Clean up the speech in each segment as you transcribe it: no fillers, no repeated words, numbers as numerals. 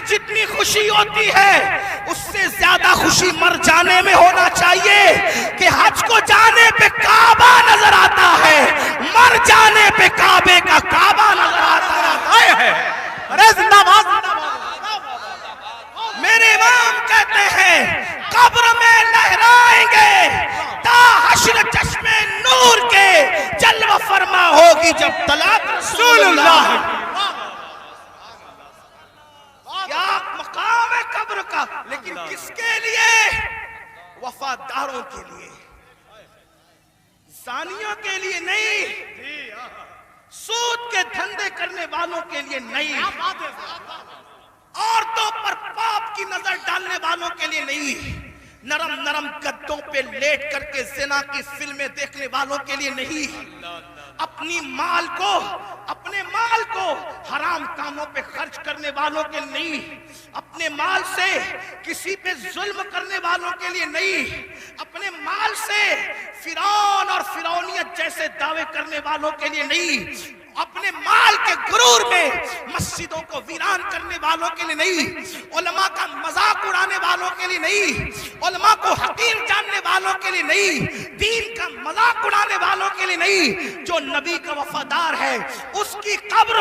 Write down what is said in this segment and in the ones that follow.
جتنی خوشی ہوتی ہے اس سے زیادہ خوشی مر جانے میں ہونا چاہیے کہ حج کو جانے پہ کعبہ نظر آتا ہے، مر جانے پہ کعبے کا کعبہ نظر آتا ہے۔ زندہ باد۔ میرے امام کہتے ہیں قبر میں لہرائیں گے تا حشر چشم نور کے جلوہ فرما ہوگی جب طلعت رسول اللہ۔ کیا مقام ہے قبر کا، لیکن کس کے لیے؟ وفاداروں کے لیے، زانیوں کے لیے نہیں، سود کے دھندے کرنے والوں کے لیے نہیں، عورتوں پر پاپ کی نظر ڈالنے والوں کے لیے نہیں، نرم نرم گدوں پہ لیٹ کر کے زنا کی فلمیں دیکھنے والوں کے لیے نہیں، اپنے مال کو حرام کاموں پہ خرچ کرنے والوں کے لیے نہیں، اپنے مال سے کسی پہ ظلم کرنے والوں کے لیے نہیں، اپنے مال سے فرعون اور فرعونیت جیسے دعوے کرنے والوں کے لیے نہیں، اپنے مال کے غرور میں مسجدوں کو ویران کرنے والوں کے لیے نہیں، علماء کا مذاق اڑانے والوں کے لیے نہیں، علماء کو حقیر جاننے والوں کے لیے نہیں، دین کا مذاق اڑانے والوں کے لیے نہیں۔ جو نبی کا وفادار ہے اس کی قبر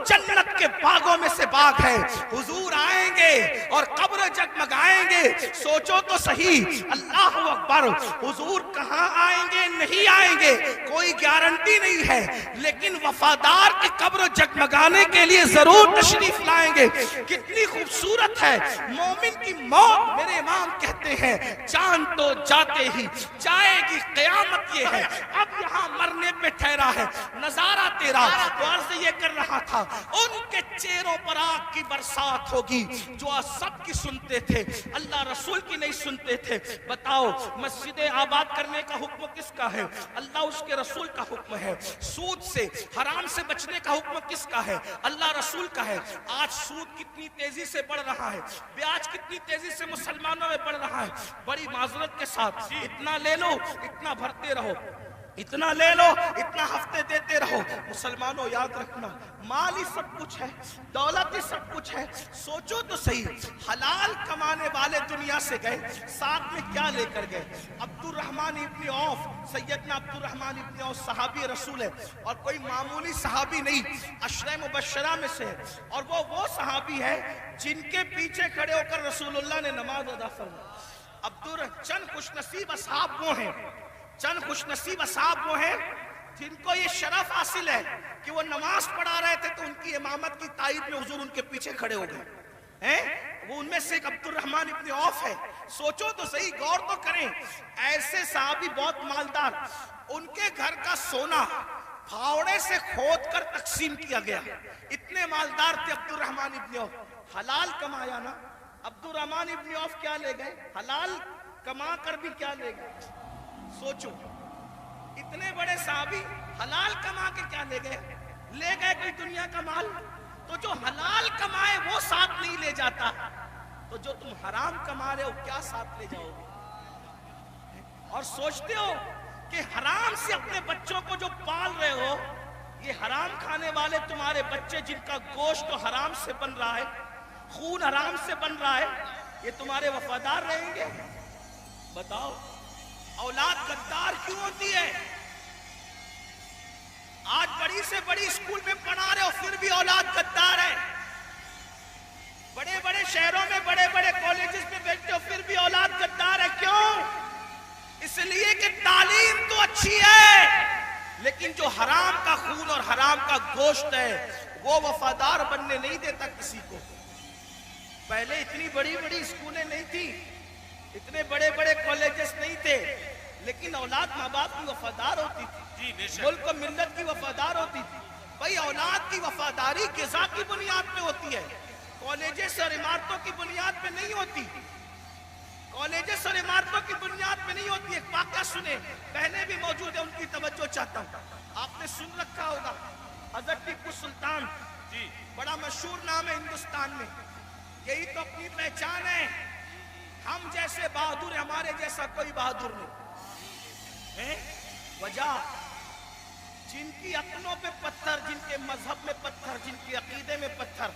جنت کے باغوں میں سے باغ ہے۔ حضور آئیں گے اور قبر جگمگائیں گے، سوچو تو صحیح، اللہ اکبر، حضور کہاں آئیں گے نہیں آئیں گے کوئی گارنٹی نہیں ہے، لیکن وفادار کی قبر جگمگانے کے لیے ضرور تشریف لائیں گے۔ کتنی خوبصورت ہے مومن کی موت۔ میرے امام کہتے ہیں جان تو جاتے ہی جائے گی قیامت، یہ ہے اب یہاں مرنے پہ ٹھہرا ہے نظارہ تیرا۔ تو عرض یہ کر رہا تھا ان کے چہروں پر آگ کی برسات ہوگی جو سب کی سنتے تھے، اللہ رسول کی نہیں سنتے تھے۔ بتاؤ مسجد آباد کرنے کا حکم کس کا ہے؟ اللہ اس کے رسول کا حکم ہے۔ سود سے حرام سے بچنے کا حکم کس کا ہے؟ اللہ رسول کا ہے۔ آج سود کتنی تیزی سے بڑھ رہا ہے، بیاج کتنی تیزی سے مسلمانوں میں بڑھ رہا ہے۔ بڑی معذرت کے ساتھ اتنا لے لو اتنا بھرتے رہو، اتنا لے لو اتنا ہفتے دیتے رہو۔ مسلمانوں یاد رکھنا مال ہی سب کچھ ہے، دولت ہی سب کچھ ہے۔ سوچو تو صحیح، حلال کمانے والے دنیا سے گئے، ساتھ میں کیا لے کر گئے؟ عبد الرحمن ابن عوف، سیدنا عبد الرحمن ابن عوف صحابی رسول ہے، اور کوئی معمولی صحابی نہیں، عشرہ مبشرہ میں سے ہے، اور وہ صحابی ہے جن کے پیچھے کھڑے ہو کر رسول اللہ نے نماز ادا فرمائی۔ چند خوش نصیب اصحاب وہ ہیں، چند خوش نصیب اصحاب وہ ہیں جن کو یہ شرف حاصل ہے کہ وہ نماز پڑھا رہے تھے تو ان کی امامت کی تائید میں حضور ان کے پیچھے کھڑے ہو گئے ہیں۔ وہ ان میں سے ایک عبد الرحمن ابن عوف ہے۔ سوچو تو صحیح، غور تو کریں، ایسے صحابی بہت مالدار، ان کے گھر کا سونا پھاوڑے سے کھود کر تقسیم کیا گیا، اتنے مالدار تھے عبد الرحمن ابن عوف۔ حلال کمایا نا، عبد الرحمن ابن عوف کیا لے گئے؟ حلال کما کر بھی کیا لے گئے؟ سوچو اتنے بڑے صحابی حلال کما کے کیا لے گئے؟ لے گئے کوئی دنیا کا مال؟ تو جو حلال کمائے وہ ساتھ نہیں لے جاتا، تو جو تم حرام کما رہے ہو کیا ساتھ لے جاؤ گے؟ اور سوچتے ہو کہ حرام سے اپنے بچوں کو جو پال رہے ہو، یہ حرام کھانے والے تمہارے بچے جن کا گوشت تو حرام سے بن رہا ہے، خون حرام سے بن رہا ہے، یہ تمہارے وفادار رہیں گے؟ بتاؤ اولاد غدار کیوں ہوتی ہے؟ آج بڑی سے بڑی اسکول میں پڑھا رہے ہو پھر بھی اولاد غدار ہے، بڑے بڑے شہروں میں بڑے بڑے کالجز میں بیٹھتے ہو پھر بھی اولاد غدار ہے۔ کیوں؟ اس لیے کہ تعلیم تو اچھی ہے لیکن جو حرام کا خون اور حرام کا گوشت ہے وہ وفادار بننے نہیں دیتا کسی کو۔ پہلے اتنی بڑی بڑی اسکولیں نہیں تھی، اتنے بڑے بڑے کالجز نہیں تھے، لیکن اولاد ماں باپ کی وفادار ہوتی تھی، ملک و ملت کی وفادار ہوتی تھی۔ بھائی اولاد کی وفاداری غذا کی بنیاد پہ ہوتی ہے، کالجز اور عمارتوں کی بنیاد پہ نہیں ہوتی، کالجز اور عمارتوں کی بنیاد پہ نہیں ہوتی۔ ایک واقعہ سنیں، بہنیں بھی موجود ہیں ان کی توجہ چاہتا ہوں۔ آپ نے سن رکھا ہوگا حضرت ٹیپو سلطان، بڑا مشہور نام ہے ہندوستان میں، یہی تو اپنی پہچان ہے، ہم جیسے بہادر، ہمارے جیسا کوئی بہادر نہیں۔ وجہ جن کی عقلوں پہ پتھر، جن کے مذہب میں پتھر، جن کے عقیدے میں پتھر،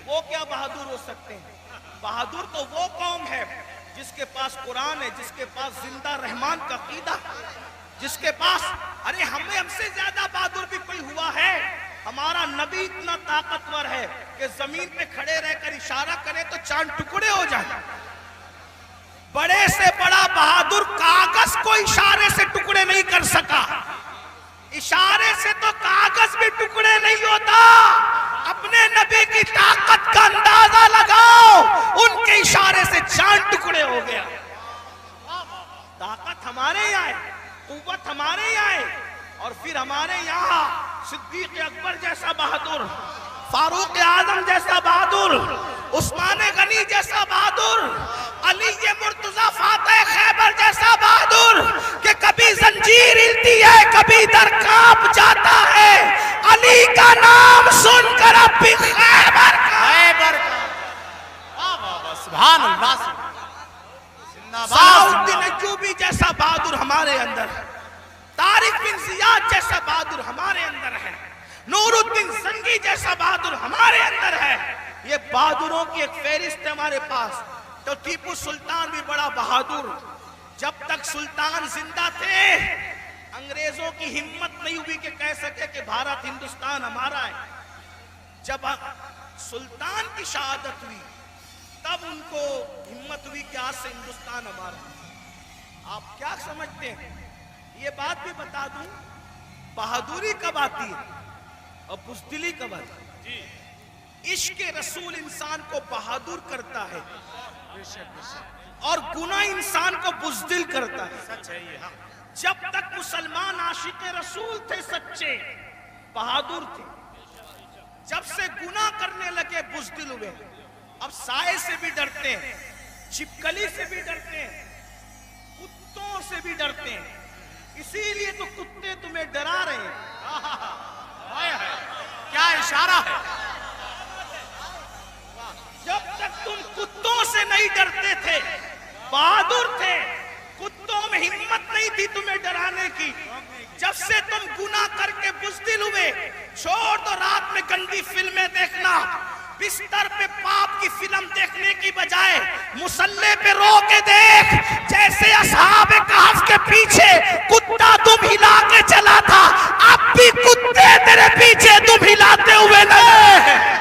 وہ کیا بہادر ہو سکتے ہیں؟ بہادر تو وہ قوم ہے جس کے پاس قرآن ہے، جس کے پاس زندہ رحمان کا عقیدہ، جس کے پاس، ارے ہم سے زیادہ بہادر بھی کوئی ہوا ہے؟ ہمارا نبی اتنا طاقتور ہے کہ زمین پہ کھڑے رہ کر اشارہ کرے تو چاند ٹکڑے ہو جائے۔ بڑے سے بڑا بہادر کاغذ کو اشارے سے ٹکڑے نہیں کر سکا۔ اشارے سے تو کاغذ بھی ٹکڑے نہیں ہوتا۔ اپنے نبی کی طاقت کا اندازہ لگاؤ، ان کے اشارے سے چاند ٹکڑے ہو گیا۔ طاقت ہمارے یہاں ہے، قوت ہمارے یہاں ہے، اور پھر ہمارے یہاں صدیق اکبر جیسا بہادر، فاروق اعظم جیسا بہادر، عثمان غنی جیسا بہادر، علی مرتضی فاتح خیبر جیسا بہادر، کہ کبھی زنجیر ہلتی ہے کبھی در کانپ جاتا ہے، علی کا نام سن کر اب بھی خیبر سبحان اللہ، صلاح الدین ایوبی جیسا بہادر ہمارے اندر ہے، طارق بن زیاد جیسا بہادر ہمارے اندر ہے، نور الدین زنگی جیسا بہادر ہمارے اندر ہے۔ یہ بہادروں کی ایک فہرست ہے ہمارے پاس۔ تو ٹیپو سلطان بھی بڑا بہادر، جب تک سلطان زندہ تھے انگریزوں کی ہمت نہیں ہوئی کہ کہہ سکے کہ بھارت ہندوستان ہمارا ہے۔ جب سلطان کی شہادت ہوئی تب ان کو ہمت ہوئی کہ آج سے ہندوستان ہمارا ہے۔ آپ کیا سمجھتے ہیں؟ یہ بات بھی بتا دوں، بہادری کب آتی ہے اور بزدلی کب آتی ہے؟ عشق رسول انسان کو بہادر کرتا ہے اور گناہ انسان کو بزدل کرتا ہے۔ جب تک مسلمان عاشق رسول تھے، سچے بہادر تھے، جب سے گناہ کرنے لگے بزدل ہوئے۔ اب سائے سے بھی ڈرتے ہیں، چھپکلی سے بھی ڈرتے ہیں، کتوں سے بھی ڈرتے ہیں، اسی لیے تو کتے تمہیں ڈرا رہے ہیں۔ کیا اشارہ ہے! جب تک تم کتوں سے نہیں ڈرتے تھے، بہادر تھے، کتوں میں ہمت نہیں تھی تمہیں ڈرانے کی۔ جب سے تم گناہ کر کے بزدل ہوئے، چھوڑ دو رات میں گندی فلمیں دیکھنا، بستر پہ پاپ کی فلم دیکھنے کی بجائے مصلی پہ رو کے دیکھ، جیسے اصحاب کہف کے پیچھے کتا تم ہلا کے چلا تھا، اب بھی کتے تیرے پیچھے تم ہلاتے ہوئے نظر۔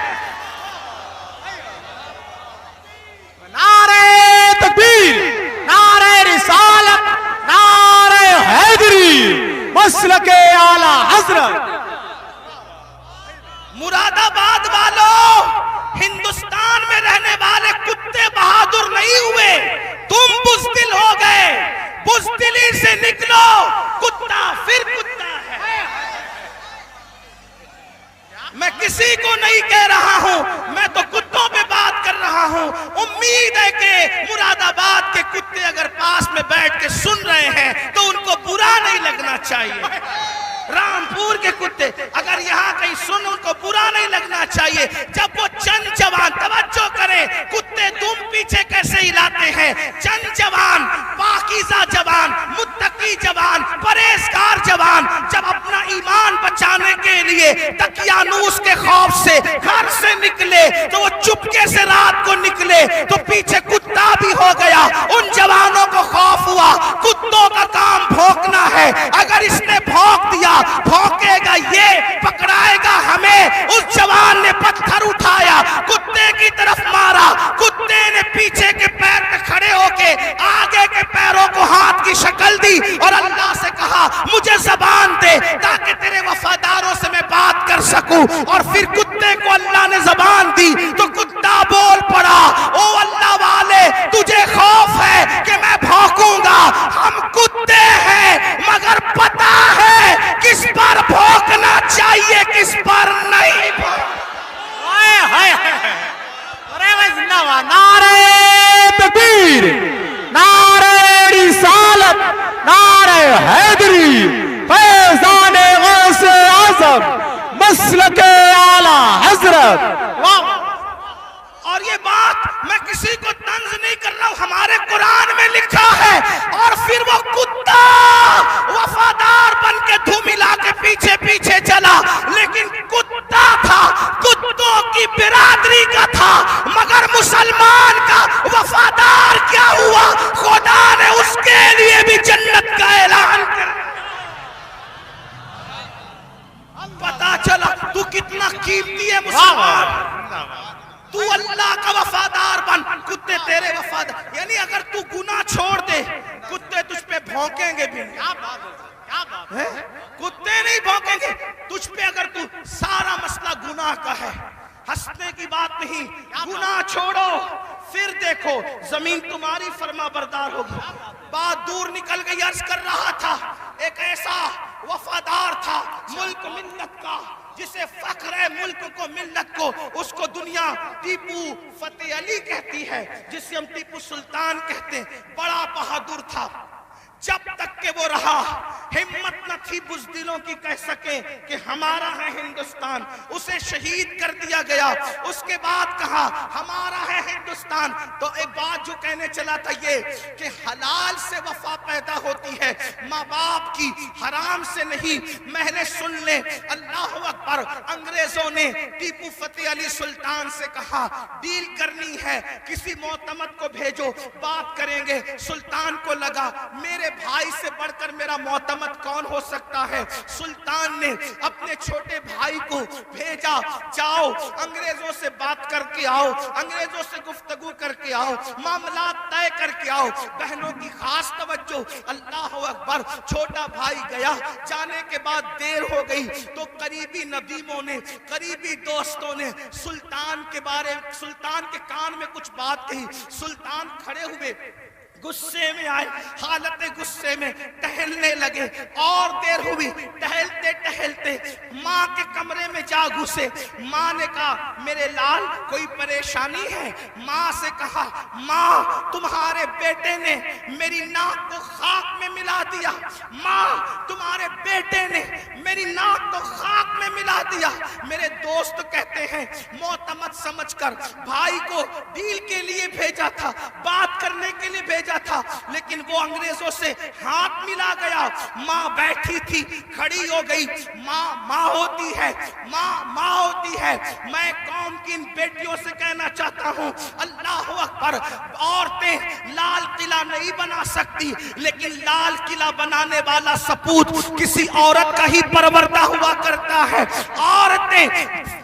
نعرہ تکبیر، نعرہ رسالت، نعرہ حیدری، مسلک اعلی حضرت۔ مراد آباد والوں، ہندوستان میں رہنے والے کتے بہادر نہیں ہوئے، تم بزدل ہو گئے۔ بزدلی سے نکلو، کتا پھر کتا ہے۔ میں کسی کو نہیں کہہ رہا ہوں، میں تو کتوں پہ بات کر رہا ہوں۔ امید ہے کہ مراد آباد کے کتے اگر پاس میں بیٹھ کے سن رہے ہیں تو ان کو برا نہیں لگنا چاہیے۔ رامپور کے کتے اگر یہاں کہیں سن، ان کو برا نہیں لگنا چاہیے۔ جب وہ چند جوان، توجہ کریں، کتے تم پیچھے کیسے ہلاتے ہیں، چند جوان، پاکیزہ جوان، متقی جوان، پرہیزگار جوان، جب اپنا ایمان بچانے کے لیے دقیانوس کے خوف سے گھر سے نکلے تو وہ چپکے سے رات کو نکلے تو پیچھے کتا بھی ہو گیا۔ ان جوانوں کو خوف ہوا، کتوں کا کام بھونکنا ہے، اگر اس نے بھونک دیا بھونکے گا یہ، پکڑائے گا ہمیں۔ اس جوان نے پتھر اٹھایا، کتے کی طرف مارا، کتے نے پیچھے کے پیر پہ کھڑے ہو کے آگے کے پیروں کو ہاتھ کی شکل دی اور اللہ سے کہا مجھے زبان دے تاکہ تیرے وفاداروں سے میں بات کر سکوں۔ اور پھر کتے کو اللہ نے زبان دی تو کتا بول پڑا، او اللہ والے تجھے خوف ہے کہ میں بھونکوں گا، ہم کتے ہیں مگر پتا ہے کس پر بھونکنا چاہیے کس پر نہیں۔ نعرہ تکبیر، نعرہ رسالت، نعرہ حیدری، فیضان غوث اعظم، مسلک اعلی حضرت۔ اور یہ بات میں کسی کو طنز نہیں کر رہا ہوں، ہمارے قرآن میں لکھا ہے۔ اور پھر وہ کتا وفادار بن کے دھوم ہلا کے پیچھے پیچھے کتے تیرے وفادار، یعنی اگر تو گناہ چھوڑ دے کتے تجھ پہ بھونکیں گے بھی نہیں. کیا بات ہے، کیا بات ہے. کتے نہیں بھونکیں گے تجھ پہ اگر تو سارا مسئلہ گناہ کا ہے. ہنسنے کی بات نہیں، گناہ چھوڑو پھر دیکھو زمین تمہاری فرما بردار ہوگی. بات دور نکل گئی. عرض کر رہا تھا ایک ایسا وفادار تھا ملک ملت کا جسے فخر ہے ملک کو ملت کو، اس کو دنیا ٹیپو فتح علی کہتی ہے جسے ہم ٹیپو سلطان کہتے ہیں. بڑا بہادر تھا. جب تک کہ وہ رہا ہمت نہ تھی بزدلوں کی کہہ سکیں کہ ہمارا ہے ہندوستان. اسے شہید کر دیا گیا. اس کے بعد کہا ہمارا ہے ہندوستان. تو ایک بات جو کہنے چلا تھا یہ کہ حلال سے وفا پیدا ہوتی ہے ماں باپ کی، حرام سے نہیں. میں نے سن لے اللہ اکبر. انگریزوں نے ٹیپو فتح علی سلطان سے کہا ڈیل کرنی ہے کسی معتمد کو بھیجو بات کریں گے. سلطان کو لگا میرے بھائی سے بڑھ کر میرا معتمد کون ہو سکتا ہے. سلطان نے اپنے چھوٹے بھائی کو بھیجا جاؤ انگریزوں سے بات کر کے آؤ، انگریزوں سے گفتگو کر کے آؤ، معاملات طے کر کے آؤ. بہنوں کی خاص توجہ. اللہ اکبر. چھوٹا بھائی گیا. جانے کے بعد دیر ہو گئی تو قریبی ندیموں نے، قریبی دوستوں نے سلطان کے کان میں کچھ بات کہی. سلطان کھڑے ہوئے غصے میں آئے، حالت غصے میں ٹہلنے لگے. اور دیر ہوئی. ٹہلتے ٹہلتے ماں کے کمرے میں جا گھسے. ماں نے کہا میرے لال کوئی پریشانی ہے؟ ماں سے کہا ماں تمہارے بیٹے نے میری ناک کو خاک میں ملا دیا. ماں تمہارے بیٹے نے میری ناک کو خاک میں ملا دیا. میرے دوست کہتے ہیں معتمد سمجھ کر بھائی کو ڈیل کے لیے بھیجا تھا، بات کرنے کے لیے بھیجا تھا، لیکن وہ انگریزوں سے ہاتھ ملا گیا. ماں بیٹھی تھی کھڑی ہو گئی. ماں ہوتی ہے، ماں ہوتی ہے. میں قوم کی ان بیٹیوں سے کہنا چاہتا ہوں اللہ اکبر. عورتیں لال قلعہ نہیں بنا سکتی لیکن لال قلعہ بنانے والا سپوت کسی عورت کا ہی پروردہ ہوا کرتا ہے. عورتیں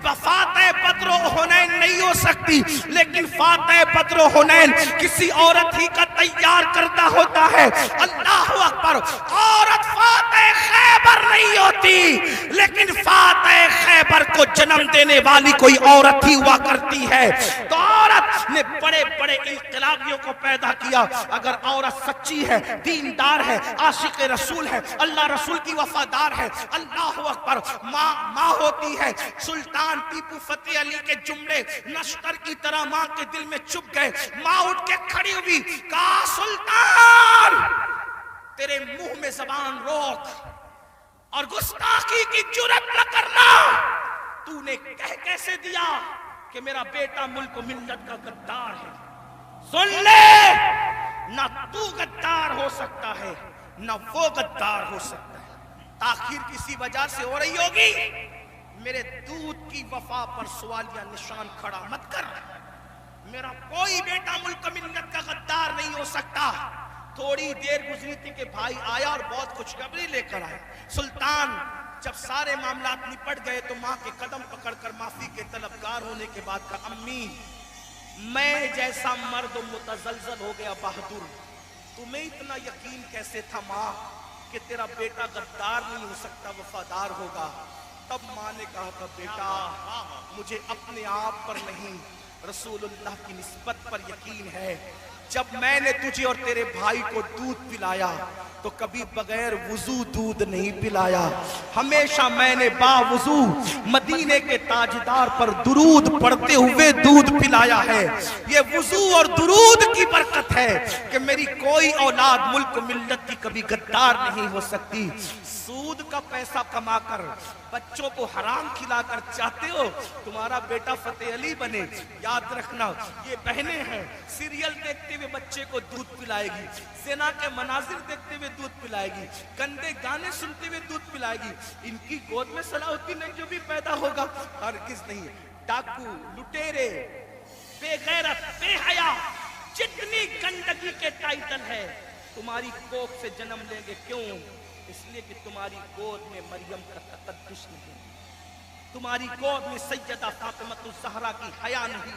فاتح بدر و حنین نہیں ہو سکتی لیکن فاتح بدر و حنین کسی عورت ہی کا تیار کردہ ہوتا ہے. اللہ اکبر. عورت فاتح خیبر نہیں ہوتی لیکن فاتح خیبر کو جنم دینے والی کوئی عورت ہی ہوا کرتی ہے. تو عورت نے بڑے بڑے انقلابیوں کو پیدا کیا. اگر عورت سچی ہے، دیندار ہے، عاشق رسول ہے، اللہ رسول کی وفادار ہے، اللہ اکبر. ماں ہوتی ہے. سلطان ٹیپو فتح علی کے جملے نشتر کی طرح ماں کے دل میں چپ گئے. ماں اٹھ کے کھڑی ہوئی. کہا سلطان تیرے منہ میں زبان روک اور گستاخی کی جرات نہ کرنا. تو نے کہہ کیسے دیا کہ میرا بیٹا ملک و ملت کا غدار ہے؟ سن لے نہ تو غدار ہو سکتا ہے نہ وہ غدار ہو سکتا ہے. تاخیر کسی وجہ سے ہو رہی ہوگی. میرے دودھ کی وفا پر سوالیہ نشان کھڑا مت کر. میرا کوئی بیٹا ملک ملت کا غدار نہیں ہو سکتا. تھوڑی دیر گزری تھی کہ بھائی آیا اور بہت خوشخبری لے کر آیا. سلطان جب سارے معاملات نپٹ گئے تو ماں کے قدم پکڑ کر معافی کے طلبگار ہونے کے بعد کہا امی میں جیسا مرد متزلزل ہو گیا بہادر. تمہیں اتنا یقین کیسے تھا ماں کہ تیرا بیٹا غدار نہیں ہو سکتا وفادار ہوگا؟ تب ماں نے کہا تھا بیٹا مجھے اپنے آپ پر نہیں رسول اللہ کی نسبت پر یقین ہے. جب میں نے تجھے اور تیرے بھائی کو دودھ پلایا تو کبھی بغیر وضو دودھ نہیں پلایا. ہمیشہ میں نے باوضو مدینے کے تاجدار پر درود پڑھتے ہوئے دودھ پلایا ہے. یہ وضو اور درود کی برکت ہے کہ میری کوئی اولاد ملک ملت کی کبھی غدار نہیں ہو سکتی. سود کا پیسہ کما کر بچوں کو حرام کھلا کر چاہتے ہو تمہارا بیٹا فتح علی بنے؟ یاد رکھنا یہ بہنیں ہیں سیریل دیکھتے ہوئے بچے کو دودھ پلائے گی، زنا کے مناظر دیکھتے ہوئے دودھ پلائے گی، گندے گانے سنتے ہوئے دودھ پلائے گی. ان کی گود میں صلاح الدین جو بھی پیدا ہوگا ہرگز نہیں. ڈاکو، لٹیرے، بے غیرت، بے حیا، جتنی گندگی کے ٹائٹل ہے تمہاری کوکھ سے جنم لیں گے. کیوں؟ اس لیے کہ تمہاری گود میں مریم کا تقدس نہیں، تمہاری گود میں سیدہ فاطمہ الزہرا کی حیا نہیں،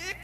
1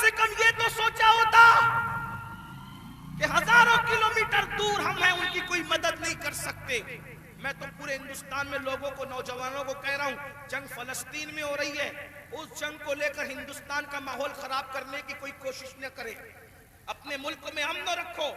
سے کم یہ تو سوچا ہوتا کہ ہزاروں کلومیٹر دور ہم ہیں، ان کی کوئی مدد نہیں کر سکتے۔ میں تو پورے ہندوستان میں لوگوں کو، نوجوانوں کو کہہ رہا ہوں، جنگ فلسطین میں ہو رہی ہے، اس جنگ کو لے کر ہندوستان کا ماحول خراب کرنے کی کوئی کوشش نہ کرے۔ اپنے ملک میں امن رکھو،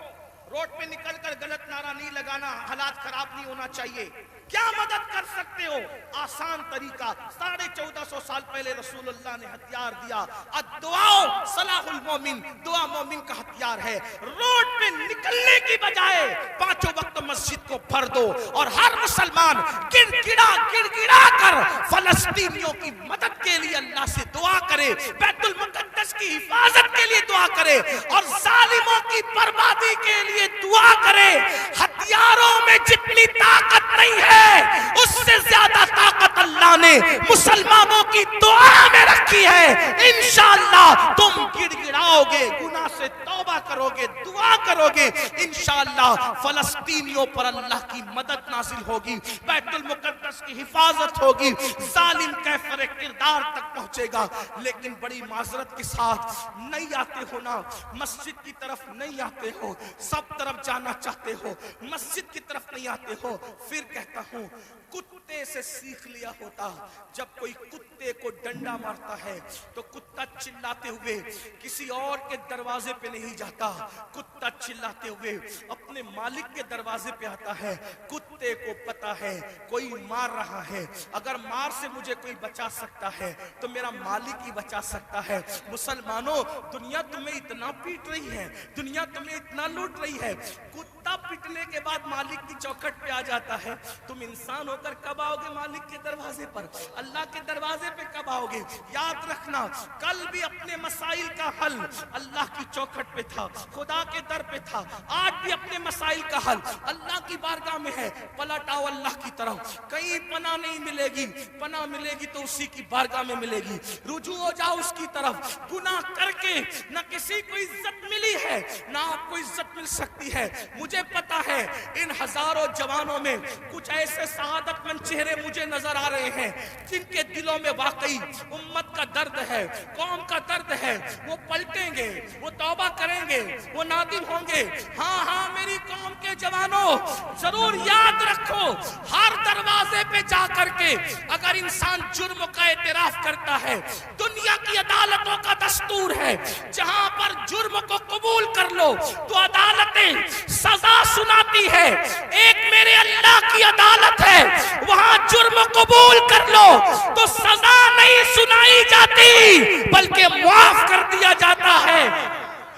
روڈ پہ نکل کر غلط نعرہ نہیں لگانا، حالات خراب نہیں ہونا چاہیے۔ کیا مدد کر سکتے ہو؟ آسان طریقہ، 1450 سال پہلے رسول اللہ نے ہتھیار دیا، الدعاء صلاح المومن، دعا مومن کا ہتھیار ہے۔ روڈ پہ نکلنے کی بجائے 5 وقت مسجد کو بھر دو، اور ہر مسلمان گڑ گڑا کر فلسطینیوں کی مدد کے لیے اللہ سے دعا کرے، بیت المقدس کی حفاظت کے لیے دعا کرے، اور ظالموں کی بربادی کے لیے دعا کرے۔ ہتھیاروں میں جتنی طاقت نہیں ہے، اس سے زیادہ طاقت اللہ نے مسلمانوں کی دعا میں رکھی ہے۔ انشاءاللہ تم گڑ گڑاؤ گے، گناہ سے توبہ کرو گے، دعا کرو گے، انشاءاللہ فلسطینیوں پر اللہ کی مدد نازل ہوگی، بیت المقدس کی حفاظت ہوگی، ظالم کیفر کردار تک پہنچے گا۔ لیکن بڑی معذرت کے ساتھ نہیں آتے ہو نا، مسجد کی طرف نہیں آتے ہو، سب طرف جانا چاہتے ہو، مسجد کی طرف نہیں آتے ہو۔ پھر کہتا ہوں، کتے سے سیکھ لیا ہوتا، جب کوئی کتے کو ڈنڈا مارتا ہے تو کتا چلاتے ہوئے کسی اور کے دروازے پہ نہیں جاتا، کتا چلاتے ہوئے اپنے مالک کے دروازے پہ آتا ہے۔ کتے کو پتا ہے کوئی مار رہا ہے، اگر مار سے مجھے کوئی بچا سکتا ہے تو میرا مالک ہی بچا سکتا ہے۔ مسلمانوں، دنیا تمہیں اتنا پیٹ رہی ہے، دنیا تمہیں اتنا لوٹ رہی ہے، کتا پٹنے کے بعد مالک کی چوکھٹ پہ آ جاتا ہے، تم انسان ہو کر کب آؤ گے مالک کے دروازے پر؟ اللہ کے دروازے پہ کب آؤ گے؟ یاد رکھنا، کل بھی اپنے مسائل کا حل اللہ کی چوکھٹ پہ تھا، خدا کے در پہ تھا، آج بھی اپنے مسائل کا حل اللہ کی بارگاہ میں ہے۔ پلٹ آؤ اللہ کی طرف، کہیں پناہ نہیں ملے گی، پناہ ملے گی تو اسی کی بارگاہ میں ملے گی۔ رجوع ہو جاؤ اس کی طرف، گناہ کر کے نہ کسی کو عزت ملی ہے نہ آپ کو عزت مل سکتی ہے۔ مجھے پتا ہے ان ہزاروں جوانوں میں کچھ ایسے سعادت مند چہرے مجھے نظر آ رہے ہیں جن کے دلوں میں واقعی امت کا درد ہے، قوم کا درد ہے۔ وہ پلٹیں گے، وہ توبہ کریں گے، وہ نادم ہوں گے۔ ہاں ہاں میری قوم کے جوانوں، ضرور یاد رکھو، ہر دروازے پہ جا کر کے اگر انسان جرم کا اعتراف کرتا ہے، دنیا کی عدالتوں کا دستور ہے، جہاں پر جرم کو قبول کر لو تو عدالتیں سزا سناتی ہے۔ ایک میرے اللہ کی عدالت ہے، وہاں جرم قبول کر لو تو سزا نہیں سنائی جاتی بلکہ معاف کر دیا جاتا ہے۔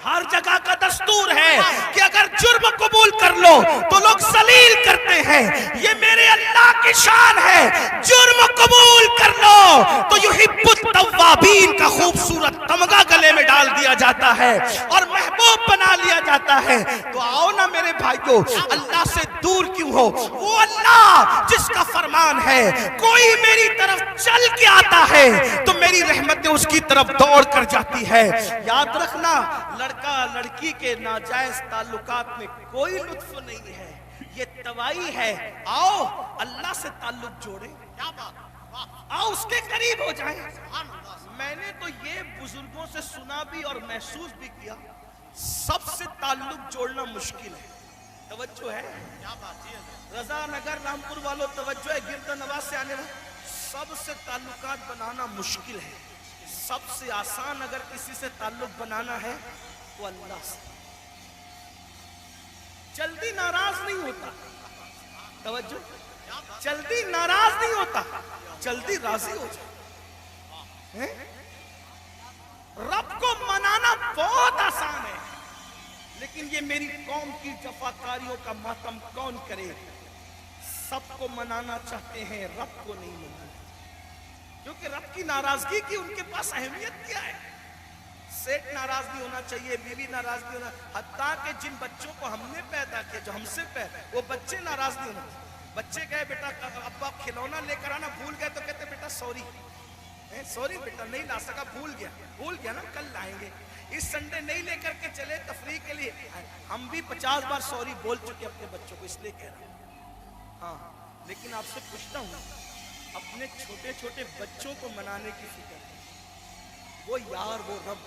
ہر جگہ کا دستور ہے کہ اگر جرم قبول کر لو تو لوگ ذلیل کرتے ہیں، یہ میرے اللہ کی شان ہے۔ جرم قبول کر لو تو یحب التوابین کا خوبصورت تمغہ گلے میں ڈال دیا جاتا ہے اور محبوب بنا لیا جاتا ہے۔ تو آؤ نا میرے بھائیو، اللہ سے دور کیوں ہو؟ وہ اللہ جس کا فرمان ہے کوئی میری طرف چل کے آتا ہے تو میری رحمتیں اس کی طرف دوڑ کر جاتی ہے۔ یاد رکھنا، لڑکا لڑکی کے ناجائز تعلقات میں کوئی لطف نہیں ہے، یہ توائی ہے۔ آؤ اللہ سے تعلق جوڑیں، آؤ اس کے قریب ہو جائیں۔ میں نے تو یہ بزرگوں سے سنا بھی اور محسوس بھی کیا، سب سے تعلق جوڑنا مشکل ہے۔ توجہ ہے؟ رضا نگر رامپور والوں توجہ ہے، گرد نواز سے آنے والا، سب سے تعلقات بنانا مشکل ہے۔ سب سے آسان اگر کسی سے تعلق بنانا ہے وہ اللہ سے۔ جلدی ناراض نہیں ہوتا، توجہ، جلدی ناراض نہیں ہوتا، جلدی راضی ہو جائے۔ رب کو منانا بہت آسان ہے، لیکن یہ میری قوم کی جفاکاریوں کا ماتم کون کرے؟ سب کو منانا چاہتے ہیں، رب کو نہیں منانا، کیونکہ رب کی ناراضگی کی ان کے پاس اہمیت کیا ہے؟ سیٹ ناراض نہیں ہونا چاہیے، بیوی ناراض نہیں ہونا، حتیٰ کہ جن بچوں کو ہم نے پیدا کیا، جو ہم سے پیدا، وہ بچے ناراض نہیں ہونا۔ بچے کہے بیٹا ابا کھلونا لے کر آنا، بھول گئے تو کہتے بیٹا سوری، سوری بیٹا نہیں لا سکا، بھول گیا نا، کل لائیں گے۔ اس سنڈے نہیں لے کر کے چلے تفریح کے لیے، ہم بھی 50 بار سوری بول چکے اپنے بچوں کو، اس لیے کہہ رہا ہوں۔ ہاں لیکن آپ سے پوچھتا ہوں، اپنے چھوٹے چھوٹے بچوں کو منانے کی فکر، وہ یار وہ رب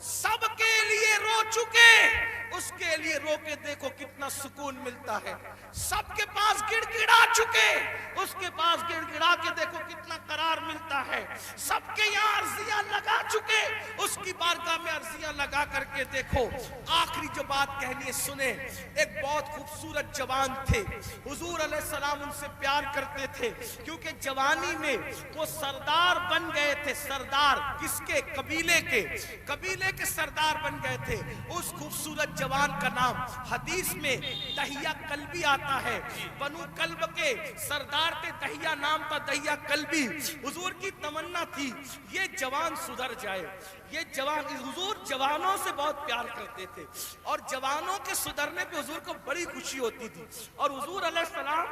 سب کے لیے رو چکے، اس کے لیے رو کے دیکھو کتنا سکون ملتا ہے۔ سب کے پاس گڑ گڑا چکے، اس کے پاس گڑ گڑا کے دیکھو کتنا قرار ملتا ہے۔ سب کے یہاں عرضیاں لگا چکے، اس کی بارگاہ میں عرضیاں لگا کر کے دیکھو۔ آخری جو بات کہنی ہے سنیں۔ ایک بہت خوبصورت جوان تھے، حضور علیہ السلام ان سے پیار کرتے تھے، کیونکہ جوانی میں وہ سردار بن گئے تھے۔ سردار کس کے؟ قبیلے کے سردار بن گئے تھے۔ اس خوبصورت جوان کا نام حدیث میں دہیہ کلبی آتا ہے۔ بنو کلب کے سردار تھے، دہیہ نام تھا، دہیہ کلبی۔ حضور کی تمنا تھی یہ جوان سدھر جائے، یہ جوان۔ حضور جوانوں سے بہت پیار کرتے تھے اور جوانوں کے سدھرنے پہ حضور کو بڑی خوشی ہوتی تھی۔ اور حضور علیہ السلام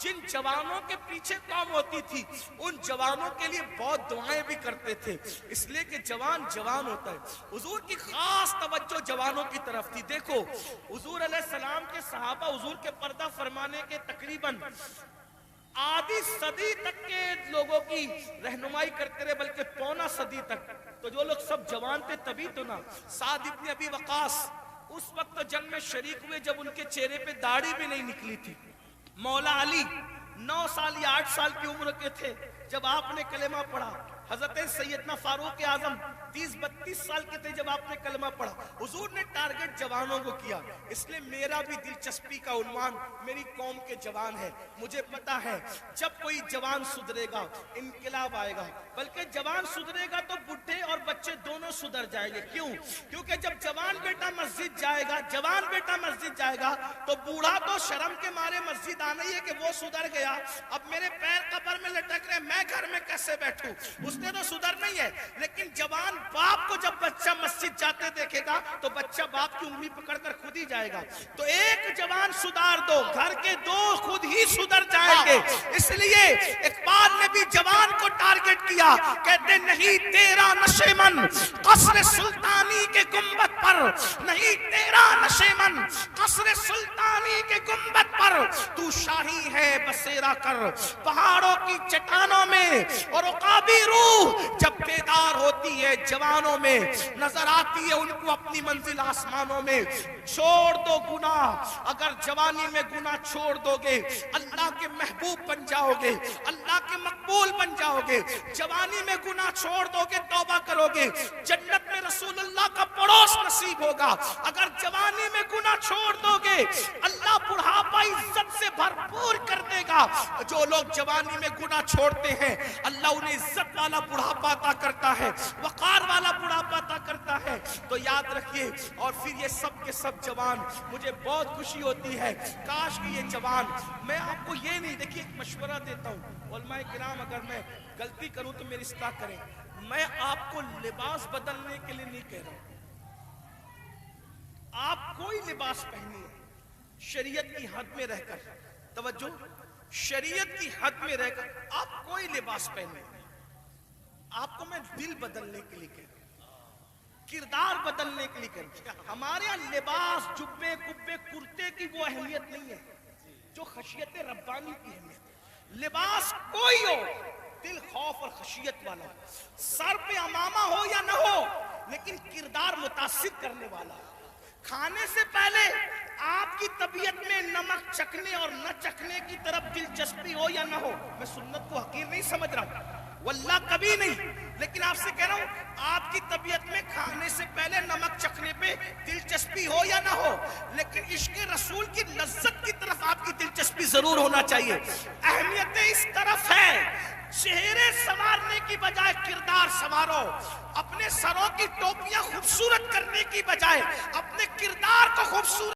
جن جوانوں کے پیچھے کام ہوتی تھی ان جوانوں کے لیے بہت دعائیں بھی کرتے تھے، اس لیے کہ جوان جوان ہوتا ہے۔ حضور کی خاص توجہ جوانوں کی طرف تھی۔ دیکھو حضور علیہ السلام کے صحابہ حضور کے پردہ فرمانے کے تقریباً آدھی صدی تک کے لوگوں کی رہنمائی کرتے رہے، بلکہ پونا صدی تک۔ تو جو لوگ سب جوان تھے تبھی تو نا سعد ابن ابی وقاص اس وقت جنگ میں شریک ہوئے جب ان کے چہرے پہ داڑھی بھی نہیں نکلی تھی۔ مولا علی 9 سال یا 8 سال کی عمر کے تھے جب آپ نے کلمہ پڑھا۔ حضرت سیدنا فاروق اعظم 30-32 سال کے تھے جب آپ نے کلمہ پڑھا۔ حضور نے ٹارگٹ جوانوں کو کیا، اس لیے میرا بھی دلچسپی کا عنوان میری قوم کے جوان ہے۔ مجھے پتا ہے جب کوئی جوان سدھرے گا انقلاب آئے گا، بلکہ جوان سدھرے گا تو بڈھے اور بچے دونوں سدھر جائیں گے۔ کیوں؟ کیونکہ جب جوان بیٹا مسجد جائے گا تو بوڑھا تو شرم کے مارے مسجد آنا ہی ہے کہ وہ سدھر گیا، اب میرے پیر قبر میں لٹک رہے، میں گھر میں کیسے بیٹھوں؟ اس نے تو سدھر نہیں ہے۔ لیکن جوان باپ کو جب بچہ مسجد جاتے دیکھے گا تو بچہ باپ کی انگلی پکڑ کر خود ہی جائے گا۔ تو ایک جوان سدھار دو، گھر کے 2 خود ہی سدھر جائیں گے۔ اس لیے اقبال نے بھی جوان کو ٹارگٹ کیا، کہتے نہیں تیرا نشیمن قصر سلطانی کے گنبد پر، نہیں تیرا نشیمن قصر سلطانی کے گنبد پر، تو شاہی ہے بسیرا کر پہاڑوں کی چٹانوں میں۔ اور عقابی روح جب بیدار ہوتی ہے جوانوں میں، نظر آتی ہے ان کو اپنی منزل آسمانوں میں۔ چھوڑ دو گناہ، اگر جوانی میں گناہ چھوڑ دو گے اللہ کے محبوب بن جاؤ گے، اللہ کے مقبول بن جاؤ گے۔ جوانی میں گناہ چھوڑ دو گے، توبہ کرو گے، جنت میں رسول اللہ کا پڑوس نصیب ہوگا۔ اگر جوانی میں گناہ چھوڑ دو گے اللہ بڑھاپا عزت سے بھرپور کر دے گا۔ جو لوگ جوانی میں گناہ چھوڑتے ہیں اللہ انہیں عزت والا بڑھاپا عطا کرتا ہے، وقار والا بڑھاپا عطا کرتا ہے۔ تو یاد رکھیے، اور پھر یہ سب کے سب جوان، مجھے بہت خوشی ہوتی ہے کاش کہ یہ جوان، میں آپ کو یہ نہیں، دیکھیے ایک مشورہ دیتا ہوں علماء کرام، اگر میں غلطی کروں تو میری اصلاح کریں۔ میں آپ کو لباس بدلنے کے لیے نہیں کہہ رہا ہوں، آپ کوئی لباس پہنیے شریعت کی حد میں رہ کر، توجہ، شریعت کی حد میں رہ کر آپ کوئی لباس پہنیے۔ آپ کو میں دل بدلنے کے لیے کہہ رہا ہوں، کردار بدلنے کے لیے کہہ رہا ہوں۔ ہمارے یہاں لباس جبے کبے کرتے کی وہ اہمیت نہیں ہے جو خشیت ربانی کی اہمیت ہے۔ لباس کوئی ہو، دل خوف اور خشیت والا ہو، سر پہ امامہ ہو یا نہ ہو، لیکن کردار متاثر کرنے والا ہو۔ کھانے سے پہلے آپ کی طبیعت میں نمک چکھنے اور نہ چکھنے کی طرف دلچسپی ہو یا نہ ہو، میں سنت کو حقیر نہیں سمجھ رہا ہوں، واللہ کبھی نہیں، لیکن آپ سے کہہ رہا ہوں آپ کی طبیعت میں کھانے سے پہلے نمک چکھنے پہ دلچسپی ہو یا نہ ہو، لیکن عشق رسول کی لذت کی طرف آپ کی دلچسپی ضرور ہونا چاہیے۔ اہمیت اس طرف ہے، چہرے سنوارنے کی بجائے کردار سنوارو، اپنے سروں کی ٹوپیاں خوبصورت کرنے کی بجائے اپنے کردار کو خوبصورت